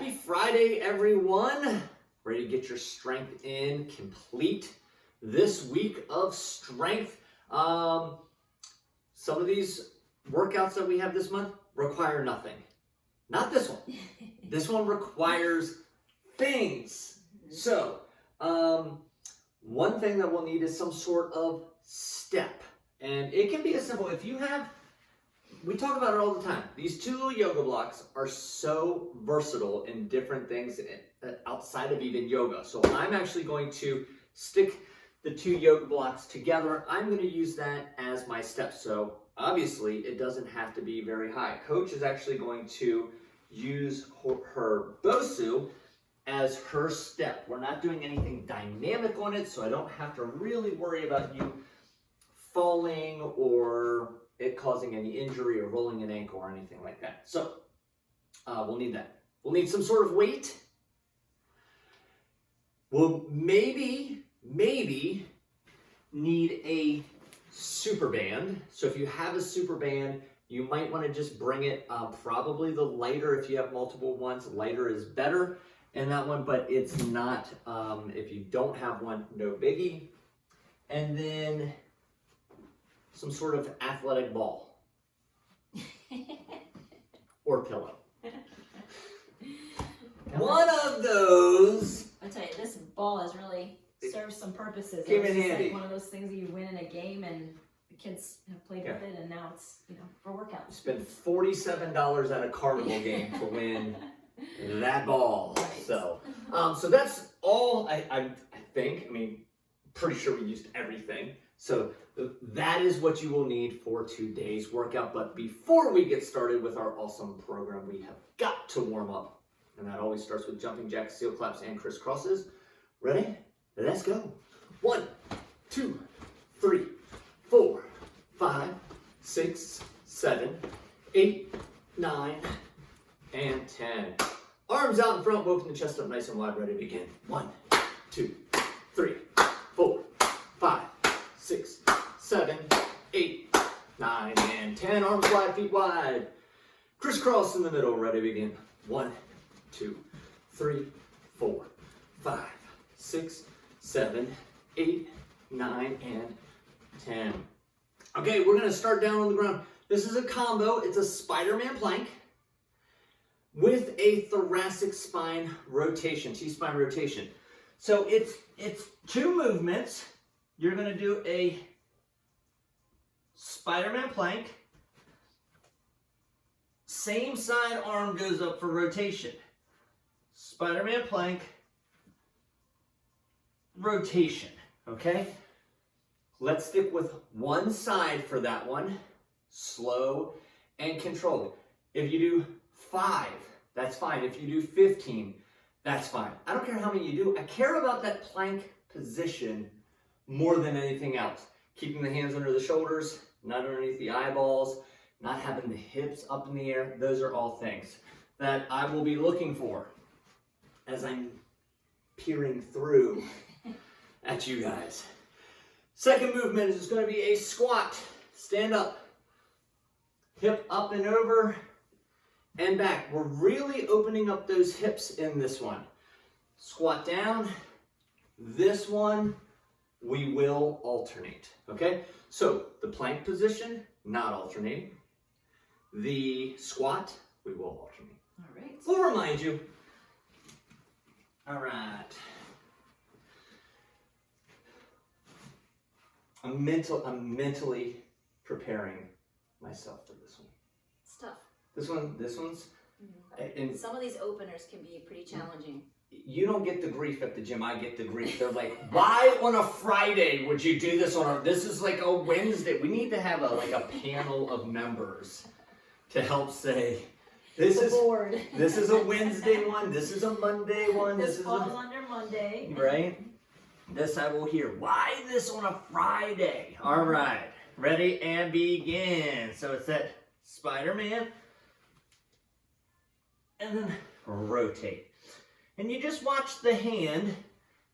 Happy Friday, everyone. Ready to get your strength in, complete this week of strength. Some of these workouts that we have this month require nothing. Not this one. This one requires things. So, one thing that we'll need is some sort of step. And it can be as simple, if you have, we talk about it all the time. These two little yoga blocks are so versatile in different things outside of even yoga. So I'm actually going to stick the two yoga blocks together. I'm going to use that as my step. So obviously it doesn't have to be very high. Coach is actually going to use her Bosu as her step. We're not doing anything dynamic on it, so I don't have to really worry about you falling or it causing any injury or rolling an ankle or anything like that. So we'll need that. We'll need some sort of weight. We'll maybe need a super band. So if you have a super band, you might want to just bring it, probably the lighter, if you have multiple ones, lighter is better in that one, but it's not, if you don't have one, no biggie. And then some sort of athletic ball or pillow. One of those. I'll tell you, this ball has really served some purposes. Came in It's just handy. like one of those things that you win in a game and the kids have played with it, and now it's, for workouts. Spend $47 at a carnival game to win that ball. Right. So that's all I think. I mean, pretty sure we used everything. So that is what you will need for today's workout. But before we get started with our awesome program, we have got to warm up. And that always starts with jumping jacks, seal claps, and crisscrosses. Ready? Let's go. 1, 2, 3, 4, 5, 6, 7, 8, 9, and 10. Arms out in front, open the chest up nice and wide, ready to begin. 1, 2, 3, 4, 5, 6, 7, 8, 9, and 10. Arms wide, feet wide. Crisscross in the middle, ready to begin. 1, 2, 3, 4, 5, 6, 7, 8, 9, and 10. Okay, we're going to start down on the ground. This is a combo. It's a Spider-Man plank with a thoracic spine rotation, T-spine rotation. So it's two movements. You're going to do a Spider-Man plank. Same side arm goes up for rotation. Spider-Man plank, rotation, okay? Let's stick with one side for that one, slow and controlled. If you do 5, that's fine. If you do 15, that's fine. I don't care how many you do. I care about that plank position more than anything else. Keeping the hands under the shoulders, not underneath the eyeballs, not having the hips up in the air. Those are all things that I will be looking for as I'm peering through at you guys. Second movement is going to be a squat. Stand up. Hip up and over and back. We're really opening up those hips in this one. Squat down. This one, we will alternate. Okay? So the plank position, not alternating. The squat, we will alternate. All right. We'll remind you. All right. I'm mentally preparing myself for this one. It's tough. This one's, and Some of these openers can be pretty challenging. you don't get the grief at the gym, I get the grief. They're like, why on a Friday would you do this this is like a Wednesday. We need to have a panel of members to help say, this is a Wednesday one, this is a Monday one, This falls under Monday. right? This I will hear. Why this on a Friday? All right, ready and begin. So it's that Spider-Man, and then rotate. And you just watch the hand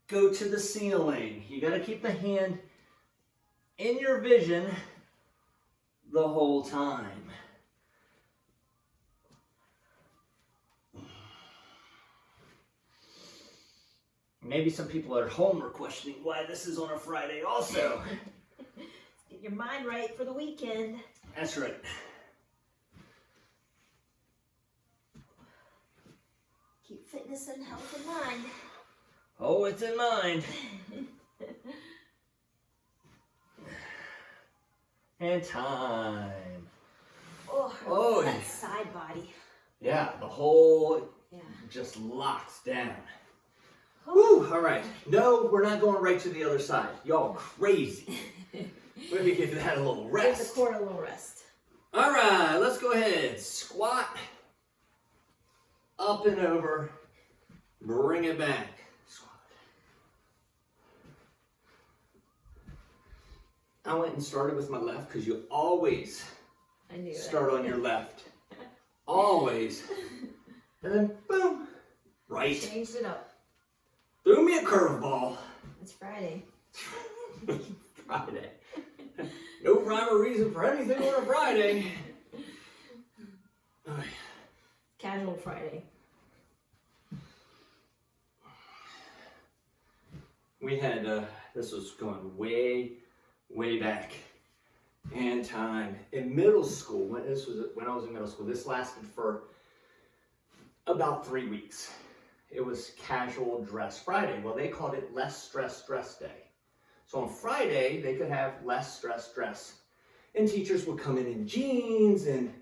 go to the ceiling. You got to keep the hand in your vision the whole time. maybe some people at home are questioning why this is on a Friday also. Get your mind right for the weekend. That's right. Keep fitness and health in mind. Oh, it's in mind. And time. Oh, that side body. Yeah, the whole just locks down. Woo, all right. No, we're not going right to the other side. Y'all crazy. Maybe give that a little Give rest. the core a little rest. All right, let's go ahead. Squat. Up and over. Bring it back. Squat. I went and started with my left because you always start on your left. Always. And then boom. Right. Changed it up. Threw me a curveball. It's Friday. Friday. No rhyme or reason for anything on a Friday. Casual Friday. We had, this was going way, way back in time. In middle school, when I was in middle school, this lasted for about 3 weeks. It was casual dress Friday. Well, they called it less stress dress day. So on Friday, they could have less stress dress. And teachers would come in jeans and,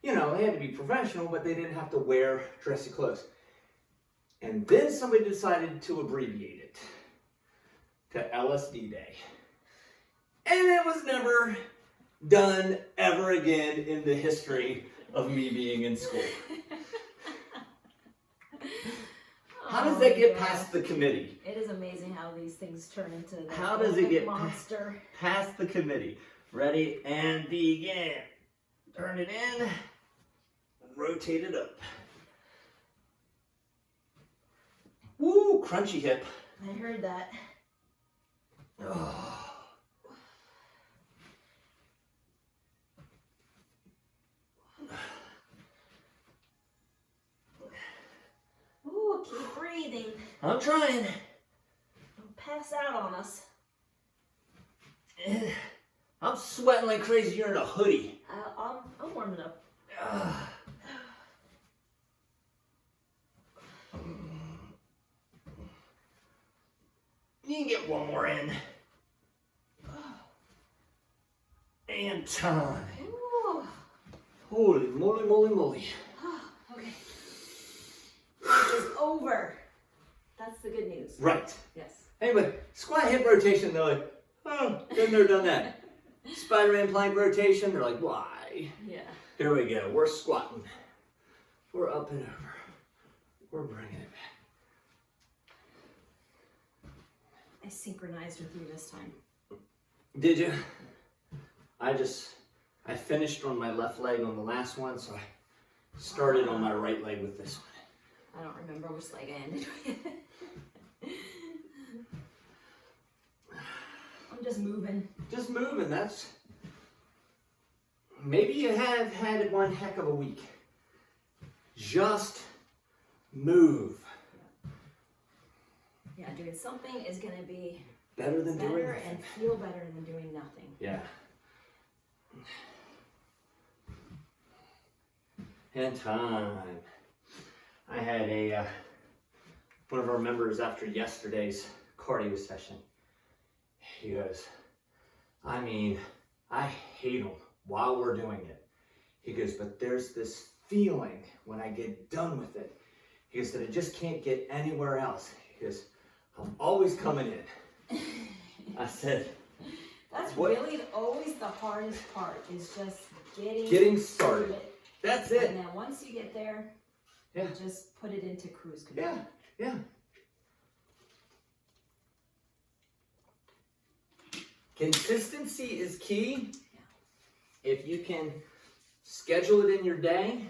they had to be professional, but they didn't have to wear dressy clothes. And then somebody decided to abbreviate it to LSD Day. And it was never done ever again in the history of me being in school. How does that get past the committee? It is amazing how these things turn into the How does it get monster past the committee? Ready and begin. Turn it in. Rotate it up. Woo, crunchy hip. I heard that. Oh. Ooh, keep breathing. I'm trying. Don't pass out on us. I'm sweating like crazy. You're in a hoodie. I'm warming up. You can get one more in. And time. Ooh. Holy moly, moly, moly. Okay. It is over. That's the good news. Right. Yes. Anyway, squat hip rotation, they're like, oh, been there, done that. Spider-Man plank rotation, they're like, why? Yeah. Here we go, we're squatting. We're up and over. We're bringing it back. I synchronized with you this time. Did you? I finished on my left leg on the last one, so I started on my right leg with this one. I don't remember which leg I ended with. I'm just moving. Just moving, that's... Maybe you have had one heck of a week. Just move. Yeah, doing something is going to be Better than doing better nothing. and feel better than doing nothing. Yeah. And time. I had one of our members after yesterday's cardio session. He goes, I hate them while we're doing it. He goes, but there's this feeling when I get done with it. He goes, that I just can't get anywhere else. He goes, I'm always coming in. I said, That's what? really always the hardest part, is just Getting started. it. That's And it. then once you get there, Yeah. you just put it into cruise control. Yeah. Consistency is key. If you can schedule it in your day,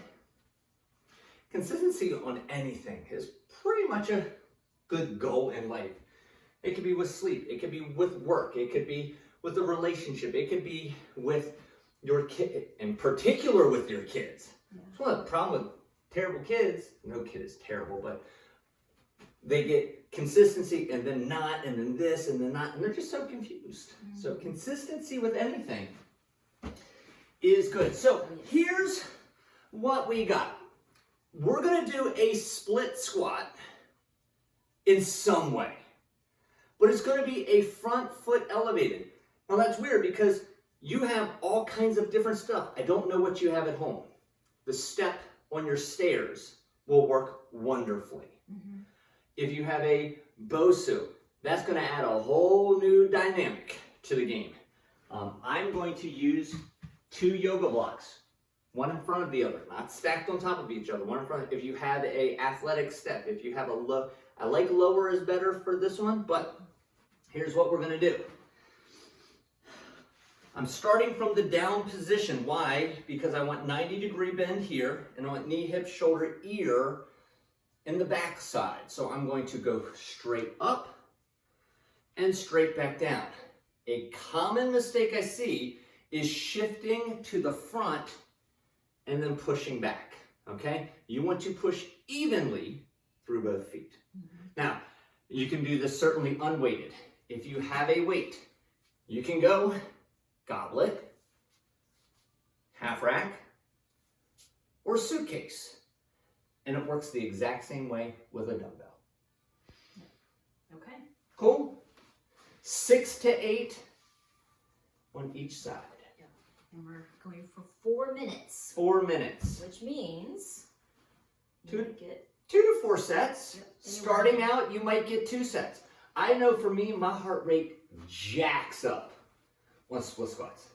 consistency on anything is pretty much a good goal in life. It could be with sleep, it could be with work, it could be with a relationship, it could be with your kid, in particular with your kids. Yeah. That's one of the problem with terrible kids. No kid is terrible, but they get consistency and then not, and then this, and then not, and they're just so confused. So consistency with anything is good. So here's what we got. We're gonna do a split squat in some way, but it's gonna be a front foot elevated. Now that's weird because you have all kinds of different stuff. I don't know what you have at home. The step on your stairs will work wonderfully. Mm-hmm. If you have a BOSU, that's going to add a whole new dynamic to the game. I'm going to use 2 yoga blocks, one in front of the other, not stacked on top of each other, one in front. If you have a athletic step, if you have a low, I like lower is better for this one, but here's what we're going to do. I'm starting from the down position. Why? Because I want 90-degree bend here, and I want knee, hip, shoulder, ear in the back side. So I'm going to go straight up and straight back down. A common mistake I see is shifting to the front and then pushing back, okay? You want to push evenly through both feet. Mm-hmm. Now, you can do this certainly unweighted. If you have a weight, you can go goblet, half rack, or suitcase. And it works the exact same way with a dumbbell. Okay. Cool? 6 to 8 on each side. Yep. And we're going for 4 minutes. 4 minutes. Which means Two- you might get 2 to 4 sets. Yep. Starting out, you might get 2 sets. I know for me, my heart rate jacks up on split squats.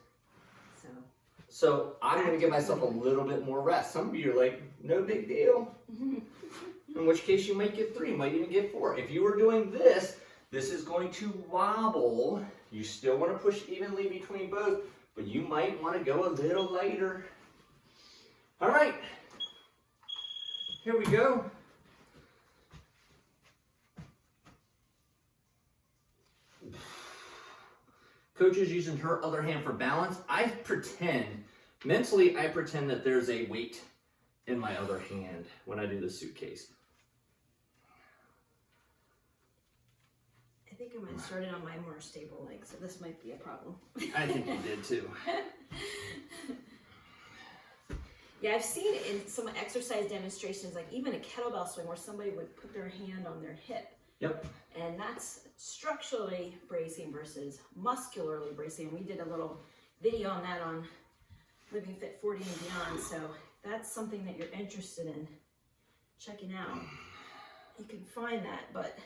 So I'm going to give myself a little bit more rest. Some of you are like, no big deal. In which case you might get 3, might even get 4. If you were doing this, this is going to wobble. You still want to push evenly between both, but you might want to go a little lighter. All right, here we go. Coach is using her other hand for balance. Mentally I pretend that there's a weight in my other hand when I do the suitcase. I think I might have started on my more stable leg, so this might be a problem. I think you did too. Yeah, I've seen it in some exercise demonstrations, like even a kettlebell swing where somebody would put their hand on their hip. Yep. And that's structurally bracing versus muscularly bracing. We did a little video on that on Living Fit 40 and Beyond. So that's something that you're interested in checking out. You can find that, but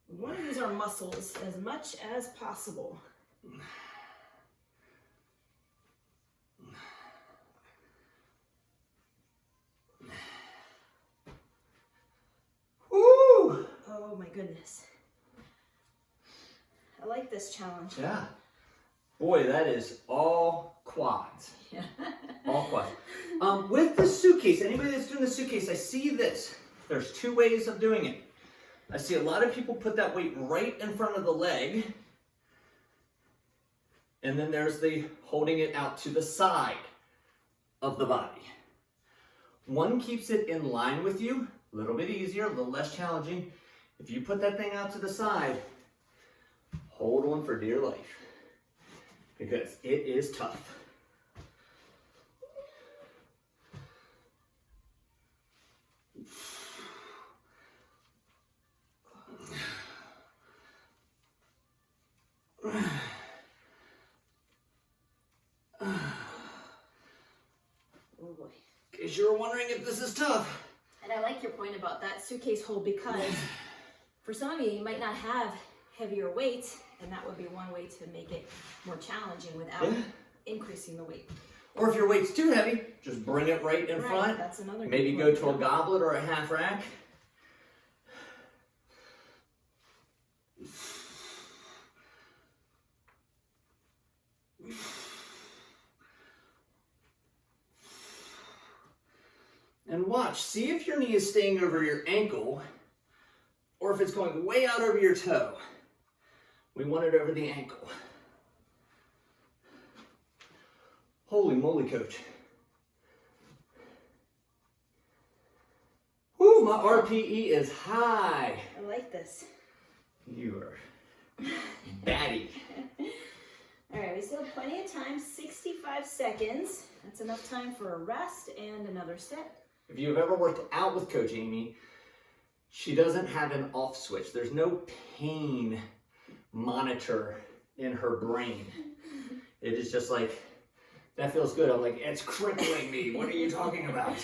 we want to use our muscles as much as possible. Woo! Oh my goodness. I like this challenge. Yeah. Boy, that is all quads. Yeah. All quads. With the suitcase, anybody that's doing the suitcase, I see this. There's 2 ways of doing it. I see a lot of people put that weight right in front of the leg. And then there's the holding it out to the side of the body. One keeps it in line with you, a little bit easier, a little less challenging. If you put that thing out to the side, hold on for dear life, because it is tough. Oh boy. In case you were wondering if this is tough. And I like your point about that suitcase hold, because for some of you might not have heavier weights, and that would be one way to make it more challenging without increasing the weight. Or if your weight's too heavy, just bring it right in front. That's another Maybe good go point. to a goblet or a half rack. And watch, see if your knee is staying over your ankle or if it's going way out over your toe. We want it over the ankle. Holy moly, coach. Woo! Ooh, my RPE is high. I like this. You are batty. All right, we still have plenty of time, 65 seconds. That's enough time for a rest and another set. If you've ever worked out with Coach Amy, she doesn't have an off switch. There's no pain monitor in her brain. It is just like, that feels good. I'm like, it's crippling me. What are you talking about?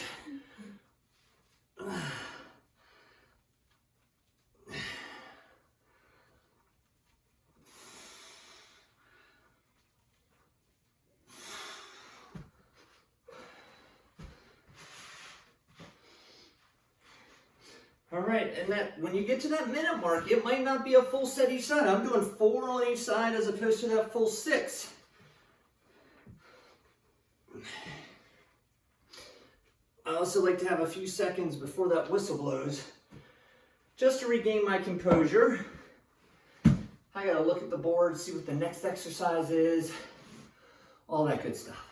All right, and that when you get to that minute mark, it might not be a full set each side. I'm doing 4 on each side as opposed to that full 6. I also like to have a few seconds before that whistle blows, just to regain my composure. I gotta look at the board, see what the next exercise is, all that good stuff.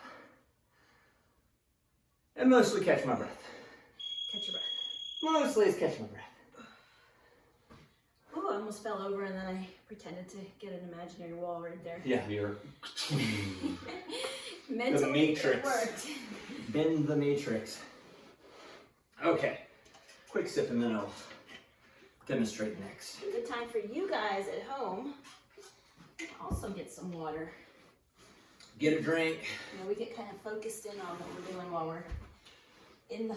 And mostly catch my breath. Catch your breath. Mostly it's catch my breath. Oh, I almost fell over and then I pretended to get an imaginary wall right there. Yeah, you're Mentally, the Matrix. it worked. Bend the matrix. Okay, quick sip and then I'll demonstrate next. Good time for you guys at home to also get some water. Get a drink. You know, we get kind of focused in on what we're doing while we're in the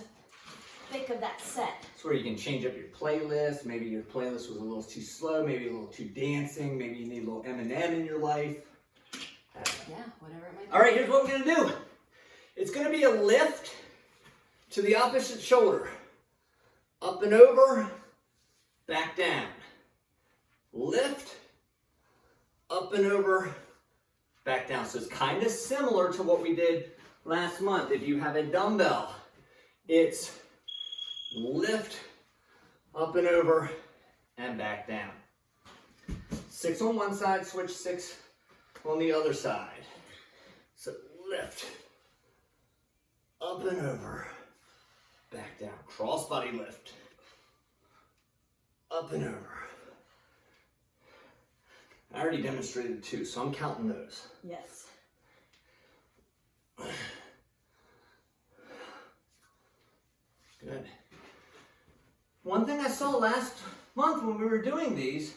thick of that set. It's where you can change up your playlist. Maybe your playlist was a little too slow, maybe a little too dancing, maybe you need a little Eminem in your life. Yeah, whatever it might be. All right, here's what we're gonna do. It's gonna be a lift to the opposite shoulder. Up and over, back down. Lift, up and over, back down. So it's kind of similar to what we did last month. If you have a dumbbell, it's lift, up and over, and back down. 6 on one side, switch 6 on the other side. So lift, up and over, back down. Crossbody lift, up and over. I already demonstrated 2, so I'm counting those. Yes. Good. One thing I saw last month when we were doing these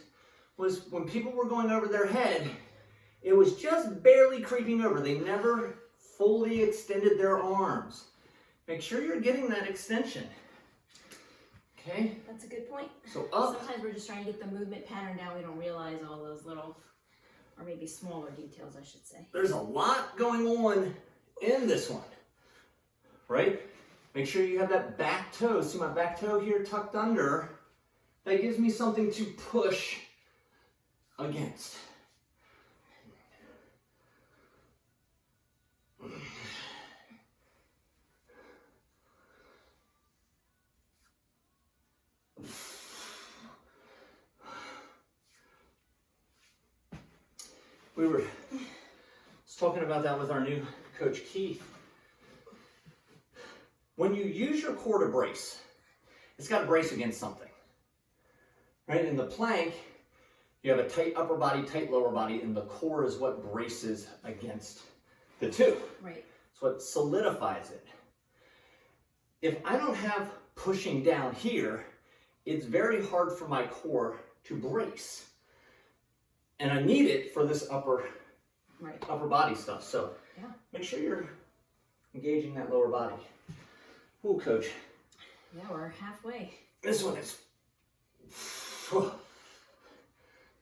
was when people were going over their head, it was just barely creeping over. They never fully extended their arms. Make sure you're getting that extension. Okay? That's a good point. So up. Sometimes we're just trying to get the movement pattern down. We don't realize all those little, or maybe smaller details, I should say. There's a lot going on in this one, right? Make sure you have that back toe. See my back toe here tucked under? That gives me something to push against. We were talking about that with our new coach, Keith. When you use your core to brace, it's got to brace against something, right? In the plank, you have a tight upper body, tight lower body, and the core is what braces against the two. Right. It's what solidifies it. If I don't have pushing down here, it's very hard for my core to brace. And I need it for this upper body stuff. So yeah, make sure you're engaging that lower body. Ooh, coach. Yeah, we're halfway. This one is,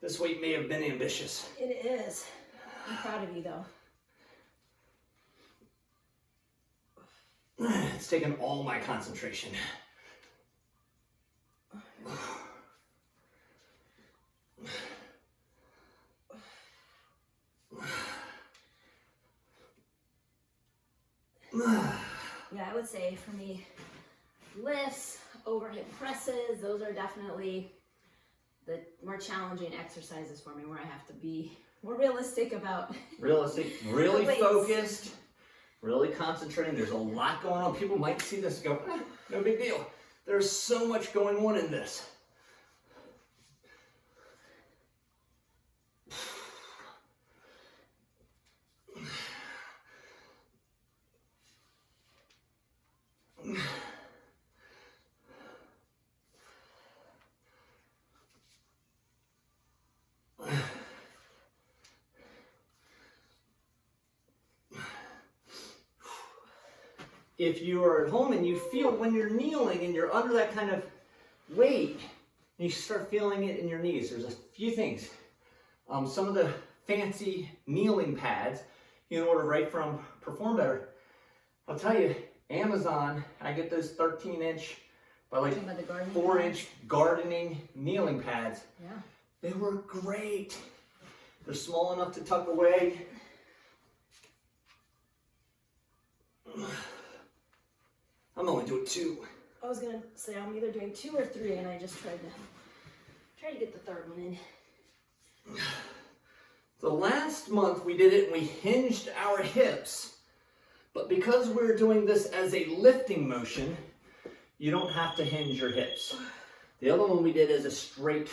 this weight may have been ambitious. It is. I'm proud of you though. It's taken all my concentration. Yeah, I would say for me, lifts, overhead presses, those are definitely the more challenging exercises for me where I have to be more realistic about Realistic, really the weights. focused, really concentrating. There's a lot going on. People might see this and go, no big deal. There's so much going on in this. If you are at home and you feel when you're kneeling and you're under that kind of weight, and you start feeling it in your knees, there's a few things. Some of the fancy kneeling pads you can order right from Perform Better. I'll tell you, Amazon, I get those 13-inch by like 4-inch gardening kneeling pads. Yeah. They work great. They're small enough to tuck away. I'm only doing 2. I was gonna say I'm either doing 2 or 3, and I just tried to get the 3rd one in. The last month we did it and we hinged our hips, but because we're doing this as a lifting motion, you don't have to hinge your hips. The other one we did as a straight,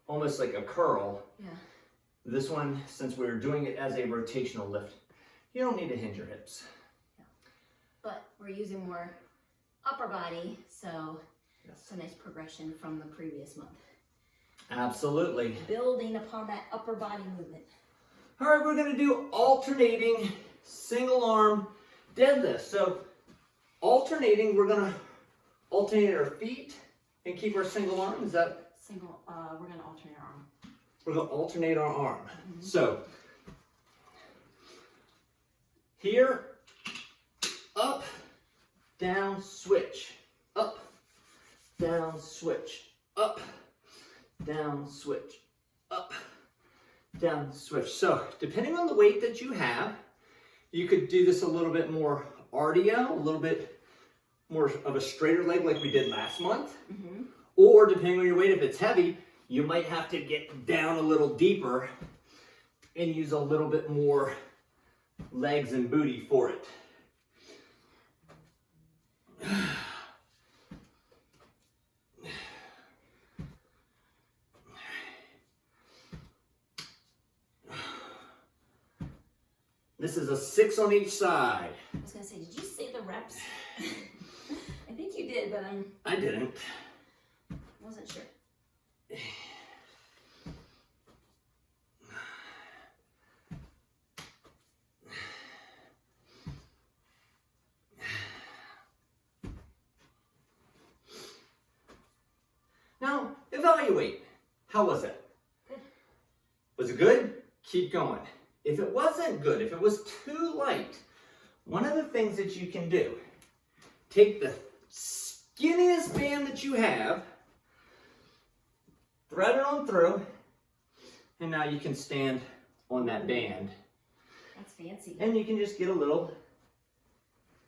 almost like a curl. Yeah. This one, since we were doing it as a rotational lift, you don't need to hinge your hips. Yeah. But we're using more upper body, so it's a nice progression from the previous month. Absolutely. Building upon that upper body movement. All right, we're gonna do alternating single arm deadlift. So alternating, we're gonna alternate our feet and keep our single arm. Is that? We're gonna alternate our arm. We're gonna alternate our arm. Mm-hmm. So here, up, down, switch, up, down, switch, up, down, switch, up, down, switch. So depending on the weight that you have, you could do this a little bit more RDO, a little bit more of a straighter leg like we did last month. Mm-hmm. Or depending on your weight, if it's heavy, you might have to get down a little deeper and use a little bit more legs and booty for it. This is a 6 on each side. I was gonna say, did you say the reps? I think you did, but I didn't. wasn't sure. Now, evaluate. How was it? Good. Was it good? Keep going. If it wasn't good, if it was too light, one of the things that you can do, take the skinniest band that you have, thread it on through, and now you can stand on that band. That's fancy. And you can just get a little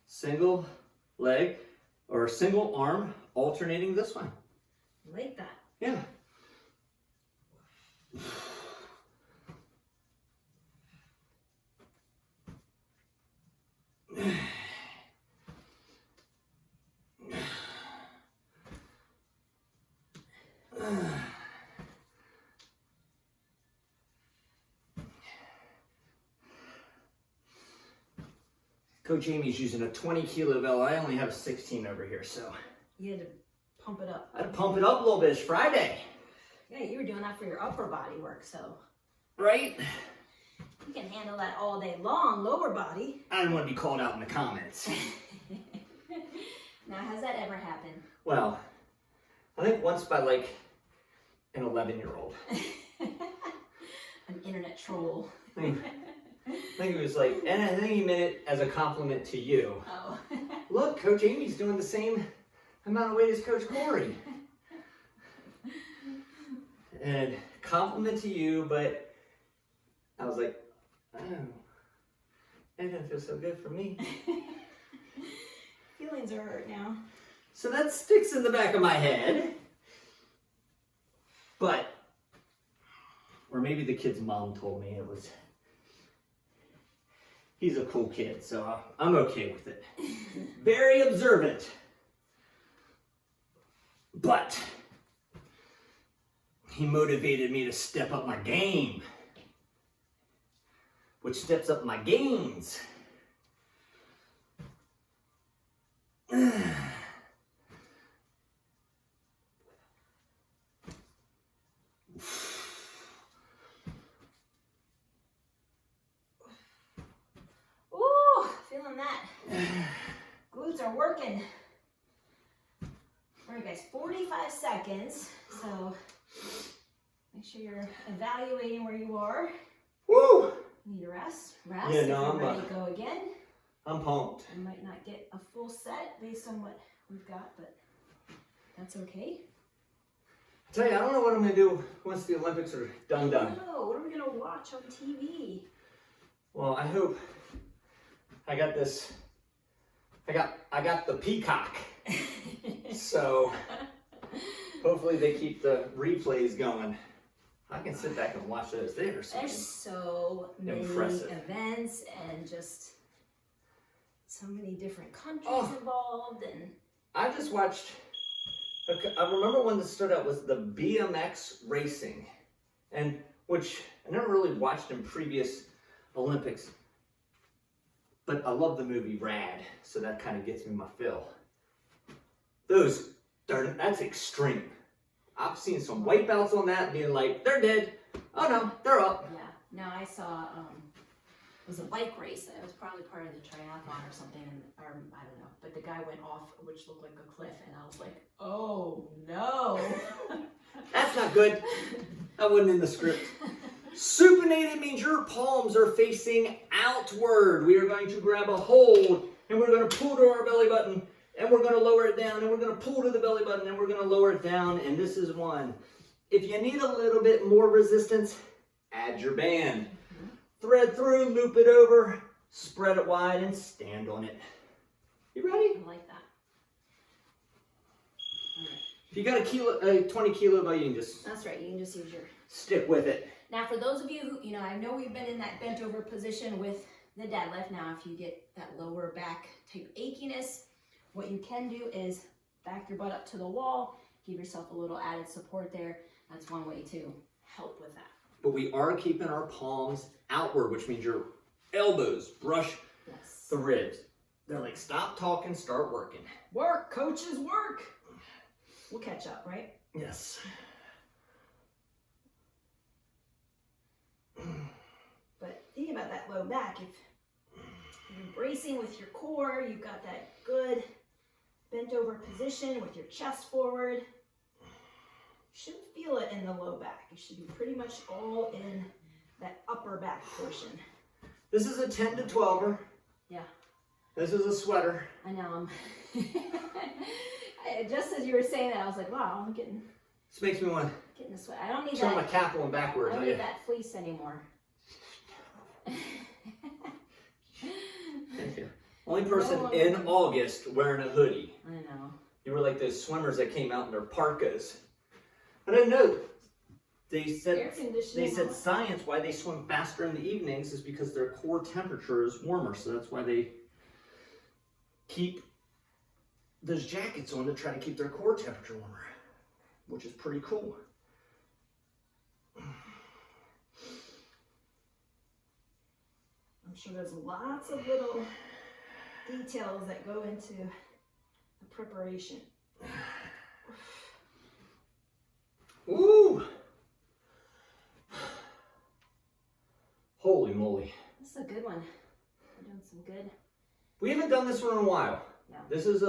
single leg or single arm alternating this one. Like that. Yeah. Coach Amy's using a 20 kilo bell. I only have a 16 over here, so You had to pump it up. I had to pump it up a little bit. It's Friday, Yeah, you were doing that for your upper body work, so right? you can handle that all day long, lower body. I don't want to be called out in the comments. Now, has that ever happened? Well, I think once by like an 11-year-old. An internet troll. I think it was like, and I think he meant it as a compliment to you. Oh. Look, Coach Amy's doing the same amount of weight as Coach Corey. And compliment to you, but I was like, oh, that doesn't feel so good for me. Feelings are hurt now. So that sticks in the back of my head. But, or maybe the kid's mom told me it was, he's a cool kid, so I'm okay with it. Very observant. But he motivated me to step up my game, which steps up my gains. Ooh, feeling that. Glutes are working. All right, guys, 45 seconds. So make sure you're evaluating where you are. Woo! Need a rest. Rest. Yeah, if no, you're I'm ready to go again. I'm pumped. I might not get a full set based on what we've got, but that's okay. I tell you, I don't know what I'm gonna do once the Olympics are done. Oh, what are we gonna watch on TV? Well, I hope I got this. I got the Peacock, so hopefully they keep the replays going. I can sit back and watch those. They are so There's so many impressive. events and just so many different countries Oh. involved, and I just watched. I remember when this started out was the BMX racing, and which I never really watched in previous Olympics. But I love the movie Rad, so that kind of gets me my fill. That's extreme. I've seen some wipeouts on that being like, they're dead. Oh no, they're up. yeah. No, I saw it was a bike race. It was probably part of the triathlon or something, or I don't know. But the guy went off, which looked like a cliff, and I was like, oh no. That's not good. That wasn't in the script. Supinated means your palms are facing outward. We are going to grab a hold and we're going to pull to our belly button and we're going to lower it down and we're going to pull to the belly button and we're going to lower it down. And this is one. If you need a little bit more resistance, add your band. Thread through, loop it over, spread it wide and stand on it. You ready? I like that. All right. If you got a 20 kilo bar, you can just That's right. You can just use your. stick with it. Now, for those of you who, I know we've been in that bent over position with the deadlift. Now, if you get that lower back type achiness, what you can do is back your butt up to the wall, give yourself a little added support there. That's one way to help with that. But we are keeping our palms outward, which means your elbows brush Yes. the ribs. They're like, stop talking, start working. Work, coaches, work. We'll catch up, right? Yes. But thinking about that low back, if you're bracing with your core, you've got that good bent over position with your chest forward. You shouldn't feel it in the low back. You should be pretty much all in that upper back portion. This is a 10 to 12er. Yeah, This is a sweater. I know. Just as you were saying that, I was like, wow, I'm getting This makes me want the sweat. I don't to need turn my that. cap on backwards. I don't need that fleece anymore. Thank you. Only person No. in August wearing a hoodie. I know. You were like those swimmers that came out in their parkas. But I didn't know. They Air said conditioning. science why they swim faster in the evenings is because their core temperature is warmer. So that's why they keep those jackets on to try to keep their core temperature warmer, which is pretty cool. I'm sure there's lots of little details that go into the preparation. Ooh! Holy moly. This is a good one. We're doing some good. We haven't done this one in a while. No. This is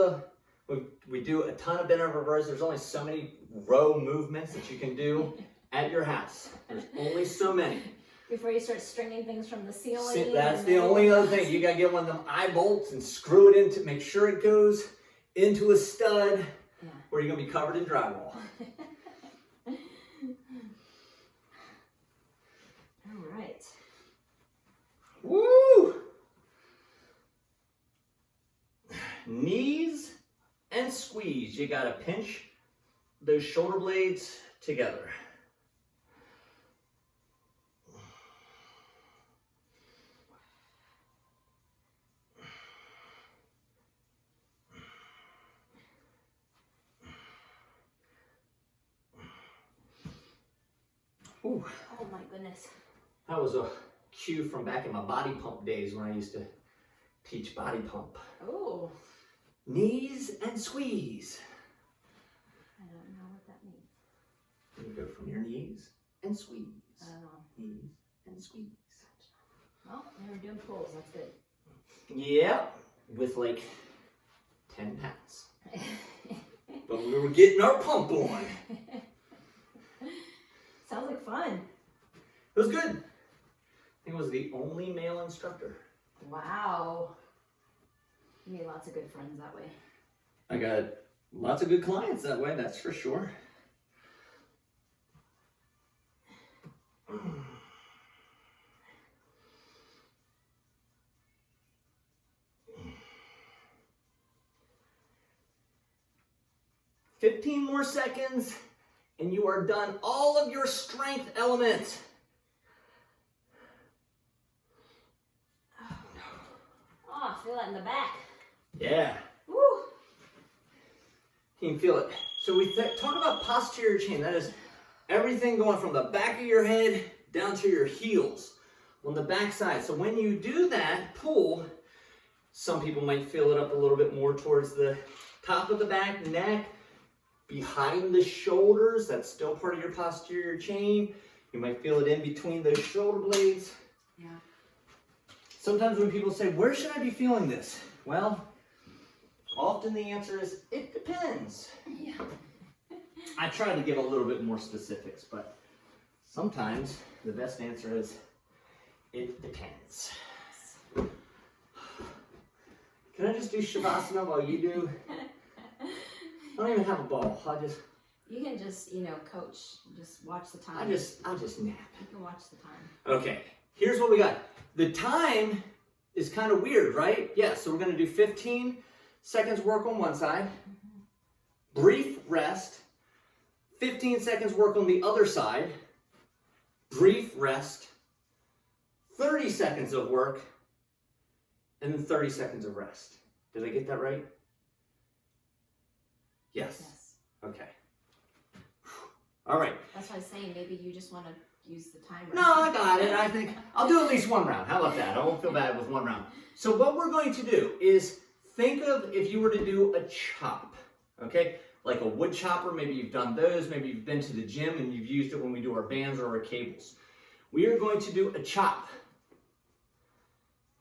we do a ton of bent over rows. There's only so many row movements that you can do at your house. There's only so many. Before you start stringing things from the ceiling. That's and the only other thing. You gotta get one of them eye bolts and screw it into, make sure it goes into a stud Yeah. where you're gonna be covered in drywall. All right. Woo! Knees and squeeze. You gotta pinch those shoulder blades together. Whew. Oh my goodness. That was a cue from back in my body pump days when I used to teach body pump. Oh, Knees and squeeze. I don't know what that means. You go from your knees and squeeze. Oh, Knees and squeeze. well, they were doing pulls. That's good. Yep, with like 10 pounds. But we were getting our pump on. Sounds like fun. It was good. I think I was the only male instructor. Wow. You made lots of good friends that way. I got lots of good clients that way, that's for sure. "15 more seconds and you are done all of your strength elements." Oh, I feel that in the back. Yeah. Woo. You can feel it. So we talk about posterior chain. That is everything going from the back of your head down to your heels on the back side. So when you do that pull, some people might feel it up a little bit more towards the top of the back, neck, behind the shoulders. That's still part of your posterior chain. You might feel it in between those shoulder blades. Yeah. Sometimes when people say, "Where should I be feeling this?" Well, often the answer is, it depends. Yeah. I try to give a little bit more specifics, but sometimes the best answer is, it depends. Can I just do Shavasana while you do? I don't even have a ball. You can just, coach. Just watch the time. I'll just nap. You can watch the time. Okay, here's what we got. The time is kind of weird, right? Yeah, so we're gonna do 15 seconds work on one side, brief rest, 15 seconds work on the other side, brief rest, 30 seconds of work, and then 30 seconds of rest. Did I get that right? Yes. Yes. Okay. All right. That's why I was saying maybe you just want to use the timer. No, I got it. I think I'll do at least one round. How about that? I won't feel bad with one round. So what we're going to do is think of if you were to do a chop, okay? Like a wood chopper, maybe you've done those, maybe you've been to the gym and you've used it when we do our bands or our cables. We are going to do a chop.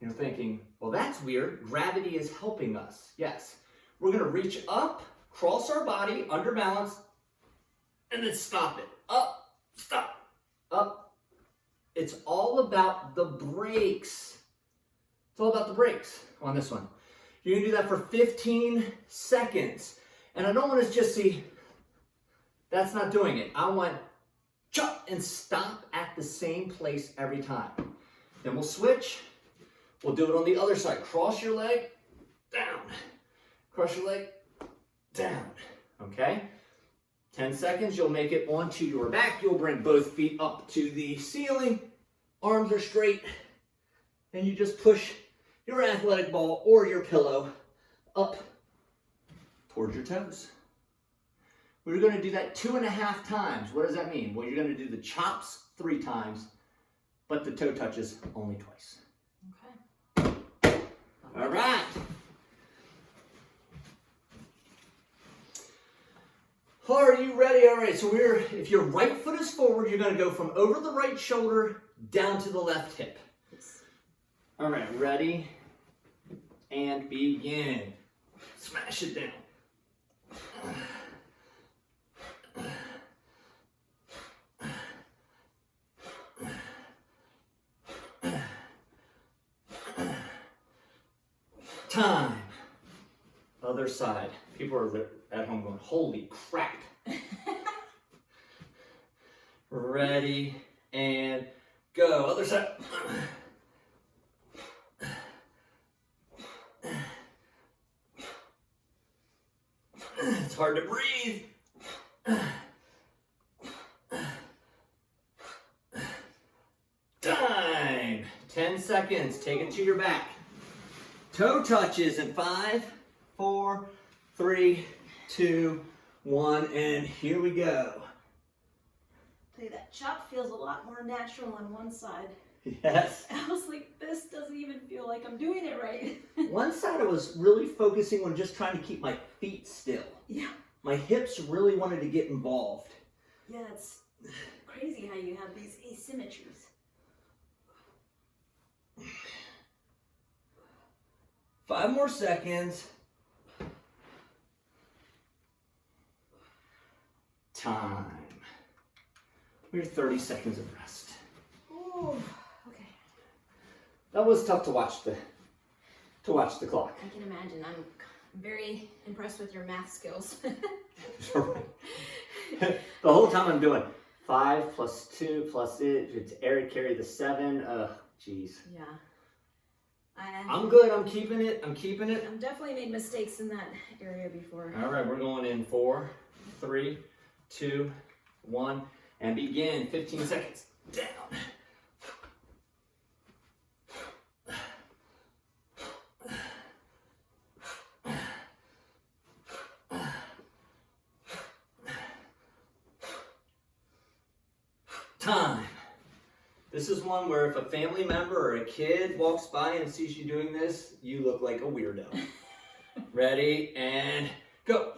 You're thinking, well, that's weird. Gravity is helping us. Yes. We're going to reach up, cross our body, under balance, and then stop it. Up, stop. Up. It's all about the brakes. It's all about the brakes on this one. You're gonna do that for 15 seconds. And I don't want to just see, that's not doing it. I want chop and stop at the same place every time. Then we'll switch. We'll do it on the other side. Cross your leg, down. Cross your leg, down. Okay? 10 seconds, you'll make it onto your back. You'll bring both feet up to the ceiling. Arms are straight. And you just push your athletic ball or your pillow up towards your toes. We're going to do that 2.5 times. What does that mean? Well, you're going to do the chops 3 times, but the toe touches only twice. Okay. All right. Are you ready? All right, so if your right foot is forward, you're going to go from over the right shoulder down to the left hip. All right, ready? And begin. Smash it down. Time. Other side. People are at home going, holy crap. Ready, and go. Other side. It's hard to breathe. Time. 10 seconds. Take it to your back. Toe touches in 5, 4, 3, 2, 1, and here we go. tell you that chop feels a lot more natural on one side. Yes. I was like, this doesn't even feel like I'm doing it right. One side I was really focusing on just trying to keep my feet still. Yeah. My hips really wanted to get involved. Yeah, it's crazy how you have these asymmetries. 5 more seconds. Time. We're 30 seconds of rest. Ooh, okay. That was tough to watch the clock. I can imagine. I'm very impressed with your math skills. The whole time I'm doing 5 plus 2 plus it's Eric carry the 7. Jeez. Yeah. I'm good. I'm keeping it. I've definitely made mistakes in that area before. All right, we're going in 4, 3, 2, 1, and begin. 15 seconds. Down. Time. This is one where if a family member or a kid walks by and sees you doing this, you look like a weirdo. Ready, and go.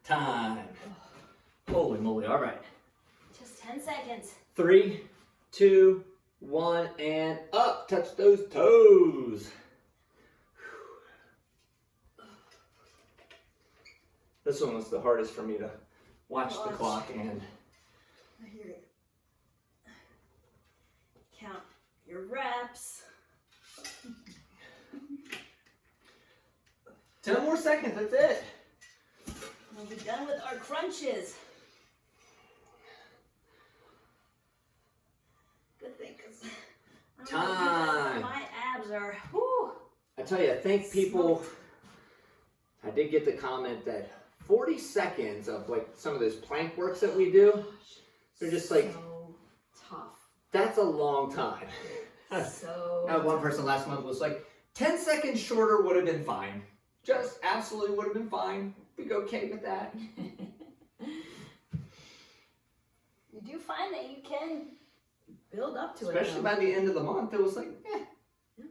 Time. Holy moly, all right. Just 10 seconds. 3, 2, 1, and up. Touch those toes. This one was the hardest for me to watch the clock and I hear it. Count your reps. 10 more seconds, that's it. We'll be done with our crunches. Good thing, because Time. my abs are, whoo. I tell you, I think people, I did get the comment that 40 seconds of like some of those plank works that we do, they're just like, so tough. that's a long time. So I had one person last month was like, 10 seconds shorter would have been fine. Just absolutely would have been fine. Be okay with that. You do find that you can build up to Especially it. by the end of the month, it was like,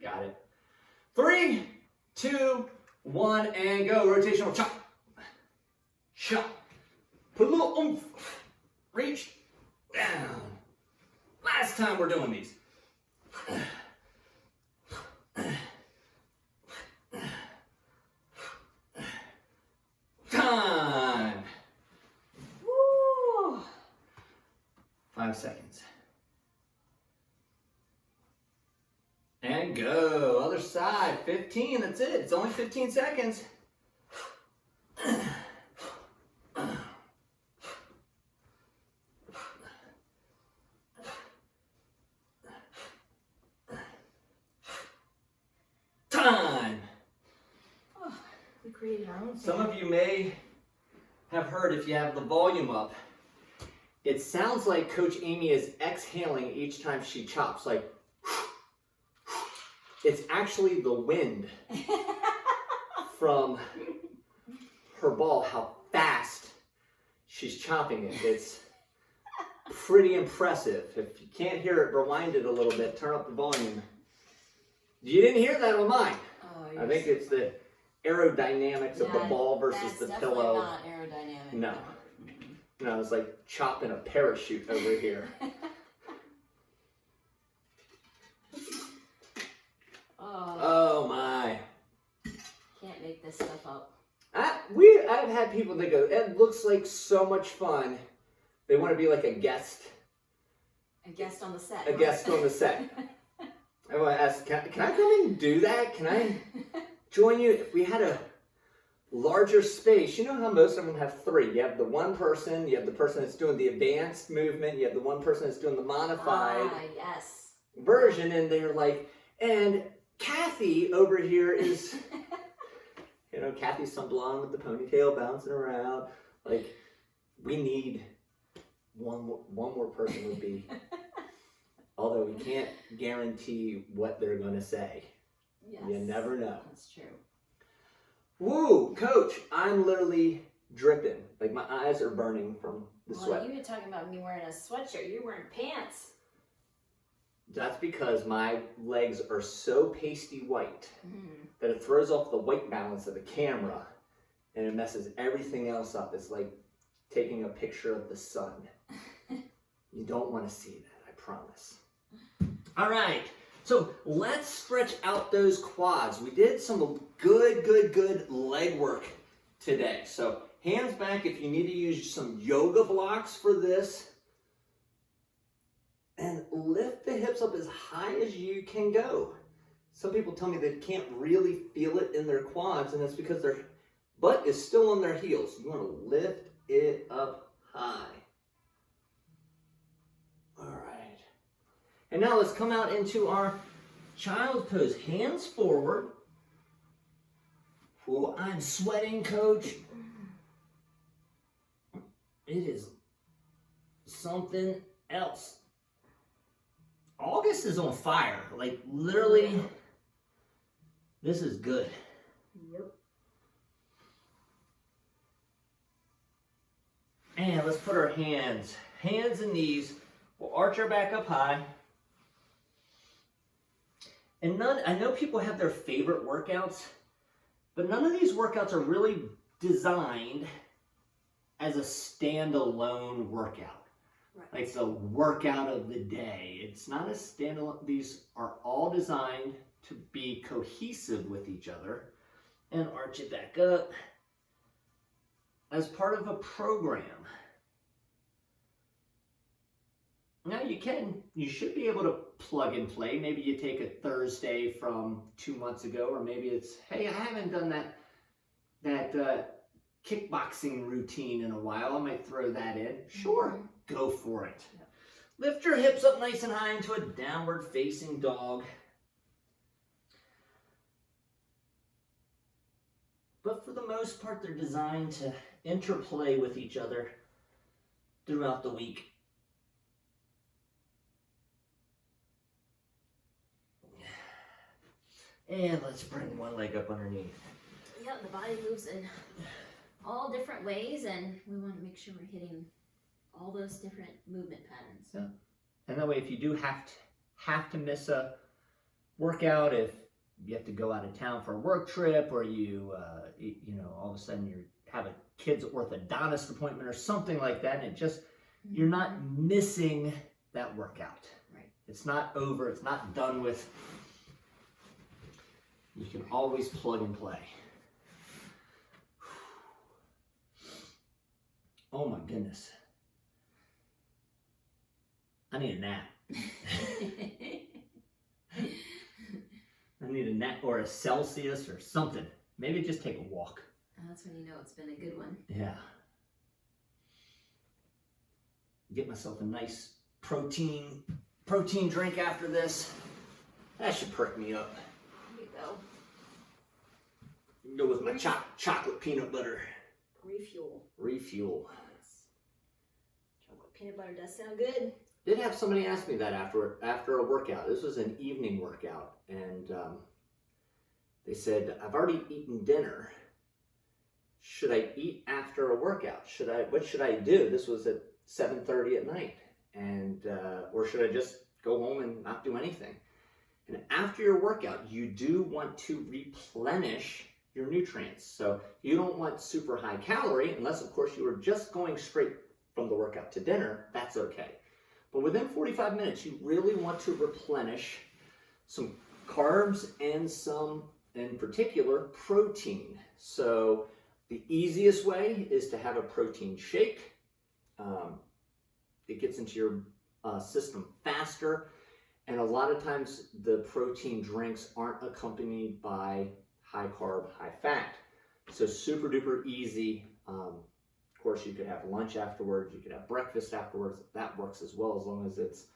got it. 3, 2, 1, and go. Rotational chop. Chop. Put a little oomph. Reach. Down. Last time we're doing these. Time. Woo! 5 seconds. And go. Other side. 15. That's it. It's only 15 seconds. Time. Oh, we created our own Some thing. of you may have heard, if you have the volume up, it sounds like Coach Amy is exhaling each time she chops. Like, it's actually the wind from her ball, how fast she's chopping it. It's pretty impressive. If you can't hear it, rewind it a little bit, turn up the volume. You didn't hear that on mine. Oh, I think it's the aerodynamics of the ball versus the that's pillow. definitely not aerodynamic. No. No, it's like chopping a parachute over here. Oh my. Can't make this stuff up. I've had people that go, it looks like so much fun. They want to be like a guest A guest on the set. on the set. I want to ask, can I come and do that? Can I join you? If we had a larger space, you know how most of them have 3. You have the one person, you have the person that's doing the advanced movement, you have the one person that's doing the modified Yes. version, and they're like, and Kathy over here is, you know, Kathy's some blonde with the ponytail bouncing around. Like, we need one more person would be, although we can't guarantee what they're going to say. Yes. You never know. That's true. Woo, Coach, I'm literally dripping. Like my eyes are burning from the Well, sweat. you were talking about me wearing a sweatshirt. You're wearing pants. That's because my legs are so pasty white Mm. that it throws off the white balance of the camera and it messes everything else up. It's like taking a picture of the sun. You don't want to see that, I promise. All right, so let's stretch out those quads. We did some good leg work today. So hands back if you need to use some yoga blocks for this. And lift the hips up as high as you can go. Some people tell me they can't really feel it in their quads, and that's because their butt is still on their heels. You want to lift it up high. All right. And now let's come out into our child's pose. Hands forward. Ooh, I'm sweating, Coach. It is something else. August is on fire. Like, literally, this is good. Yep. And let's put our hands and knees. We'll arch our back up high. And I know people have their favorite workouts, but none of these workouts are really designed as a standalone workout. Right. Like the workout of the day. It's not a standalone. These are all designed to be cohesive with each other and arch it back up as part of a program. Now you should be able to plug and play. Maybe you take a Thursday from 2 months ago, or maybe it's, hey, I haven't done that kickboxing routine in a while. I might throw that in. Sure, go for it. Yep. Lift your hips up nice and high into a downward facing dog. But for the most part, they're designed to interplay with each other throughout the week. And let's bring one leg up underneath. Yeah, the body moves in all different ways, and we want to make sure we're hitting all those different movement patterns. Yeah. And that way, if you do have to miss a workout, if you have to go out of town for a work trip, or you all of a sudden you have a kid's orthodontist appointment or something like that, and it just you're not missing that workout. Right. It's not over. It's not done with. You can always plug and play. Oh my goodness. I need a nap. I need a nap or a Celsius or something. Maybe just take a walk. That's when you know it's been a good one. Yeah. Get myself a nice protein drink after this. That should perk me up. There you go. Go with my chocolate peanut butter. Refuel. Refuel. Yes. Chocolate peanut butter does sound good. Did have somebody ask me that after a workout. This was an evening workout, and they said, "I've already eaten dinner. Should I eat after a workout? What should I do?" This was at 7:30 at night, and or should I just go home and not do anything? And after your workout, you do want to replenish your nutrients. So you don't want super high calorie, unless of course you were just going straight from the workout to dinner. That's okay. But within 45 minutes, you really want to replenish some carbs and some, in particular, protein. So the easiest way is to have a protein shake. It gets into your system faster. And a lot of times the protein drinks aren't accompanied by high carb, high fat. So super duper easy. Of course, you could have lunch afterwards, you could have breakfast afterwards. That works as well, as long as it's,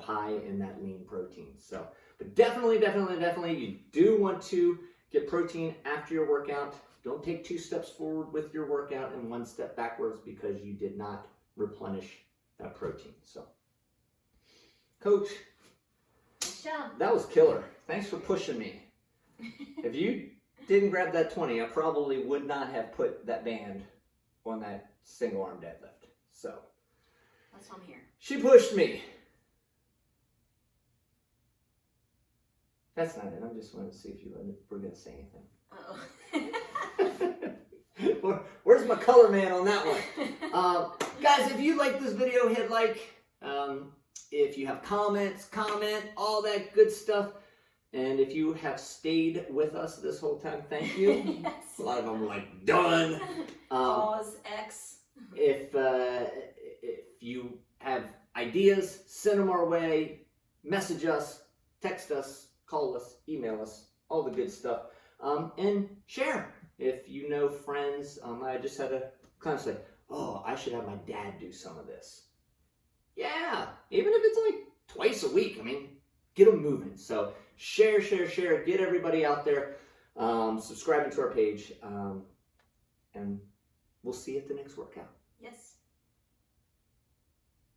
high in that lean protein. So, but definitely, you do want to get protein after your workout. Don't take 2 steps forward with your workout and 1 step backwards because you did not replenish that protein. So, Coach, Nice job. that was killer. Thanks for pushing me. If you didn't grab that 20, I probably would not have put that band on that single arm deadlift. So, That's why I'm here. she pushed me. That's not it. I just wanted to see if you were going to say anything. Uh-oh. Where's my color man on that one? Guys, if you like this video, hit like. If you have comments, comment, all that good stuff. And if you have stayed with us this whole time, thank you. Yes. A lot of them were like, done. Pause, X. If you have ideas, send them our way. Message us, text us, call us, email us, all the good stuff. And share. If you know friends, I just had a client say, oh, I should have my dad do some of this. Yeah, even if it's like twice a week, I mean, get them moving. So share, get everybody out there, subscribing to our page, and we'll see you at the next workout. Yes.